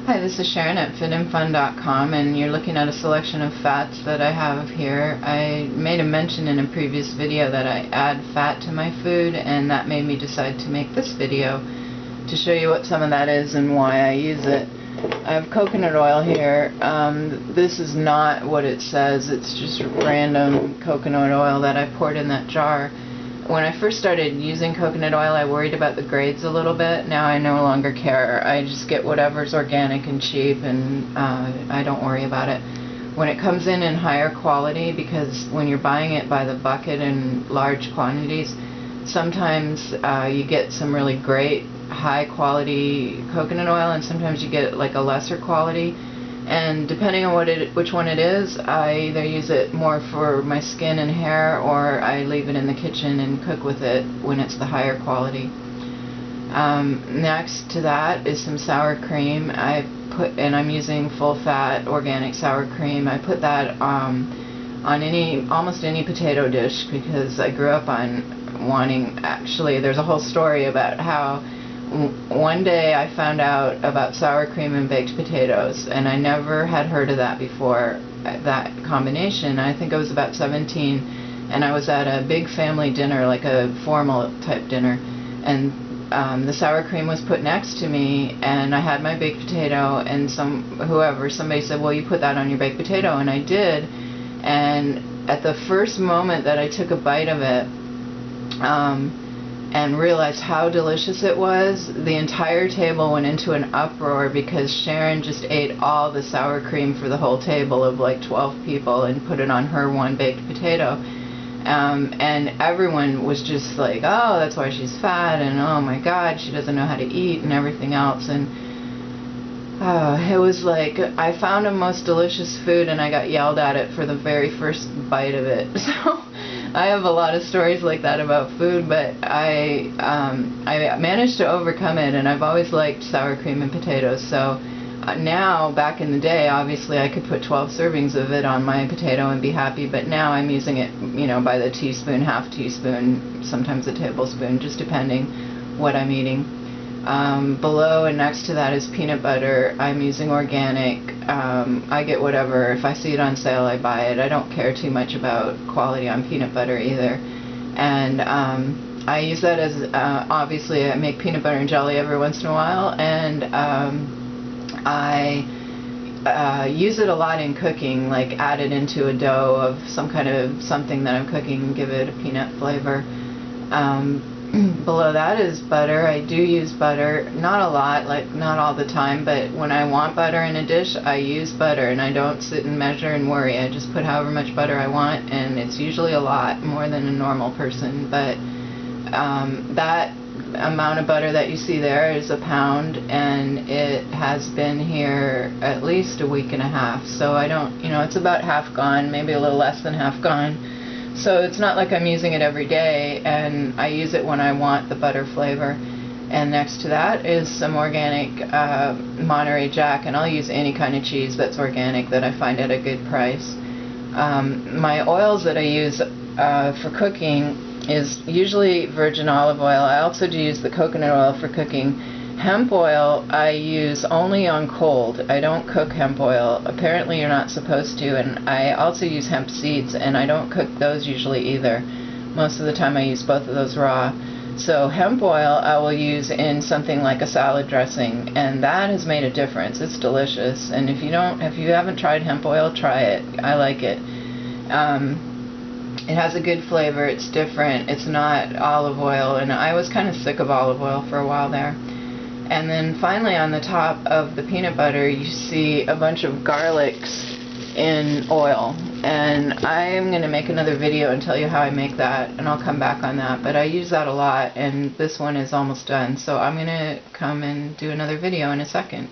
Hi, this is Sharon at fitandfun.com, and you're looking at a selection of fats that I have here. I made a mention in a previous video that I add fat to my food, and that made me decide to make this video to show you what some of that is and why I use it. I have coconut oil here. This is not what it says. It's just random coconut oil that I poured in that jar. When I first started using coconut oil, I worried about the grades a little bit. Now I no longer care. I just get whatever's organic and cheap, and I don't worry about it. When it comes in higher quality, because when you're buying it by the bucket in large quantities, sometimes you get some really great high quality coconut oil, and sometimes you get like a lesser quality. And depending on which one it is, I either use it more for my skin and hair, or I leave it in the kitchen and cook with it when it's the higher quality. Next to that is some sour cream. And I'm using full fat organic sour cream. I put that on almost any potato dish, because I grew up on wanting, actually there's a whole story about how one day I found out about sour cream and baked potatoes, and I never had heard of that before, that combination. I think I was about 17, and I was at a big family dinner, like a formal type dinner, and the sour cream was put next to me, and I had my baked potato, and somebody said, well, you put that on your baked potato, and I did. And at the first moment that I took a bite of it, and realized how delicious it was, the entire table went into an uproar, because Sharon just ate all the sour cream for the whole table of like 12 people and put it on her one baked potato. And everyone was just like, oh, that's why she's fat, and oh my god, she doesn't know how to eat, and everything else. And it was like, I found a most delicious food and I got yelled at it for the very first bite of it. So I have a lot of stories like that about food, but I managed to overcome it, and I've always liked sour cream and potatoes. So now, back in the day, obviously I could put 12 servings of it on my potato and be happy, but now I'm using it, by the teaspoon, half teaspoon, sometimes a tablespoon, just depending what I'm eating. Below and next to that is peanut butter. I'm using organic. I get whatever. If I see it on sale, I buy it. I don't care too much about quality on peanut butter either. And I use that as, obviously I make peanut butter and jelly every once in a while, and I use it a lot in cooking, like add it into a dough of some kind of something that I'm cooking and give it a peanut flavor. Below that is butter. I do use butter, not a lot, like not all the time, but when I want butter in a dish, I use butter, and I don't sit and measure and worry. I just put however much butter I want, and it's usually a lot, more than a normal person. But that amount of butter that you see there is a pound, and it has been here at least a week and a half, so I don't, it's about half gone, maybe a little less than half gone. So it's not like I'm using it every day, and I use it when I want the butter flavor. And next to that is some organic Monterey Jack, and I'll use any kind of cheese that's organic that I find at a good price. My oils that I use for cooking is usually virgin olive oil. I also do use the coconut oil for cooking. Hemp oil I use only on cold. I don't cook hemp oil. Apparently you're not supposed to, and I also use hemp seeds, and I don't cook those usually either. Most of the time I use both of those raw. So hemp oil I will use in something like a salad dressing, and that has made a difference. It's delicious, and if you haven't tried hemp oil, try it. I like it. It has a good flavor. It's different. It's not olive oil, and I was kind of sick of olive oil for a while there. And then finally, on the top of the peanut butter, you see a bunch of garlics in oil. And I'm going to make another video and tell you how I make that, and I'll come back on that. But I use that a lot, and this one is almost done. So I'm going to come and do another video in a second.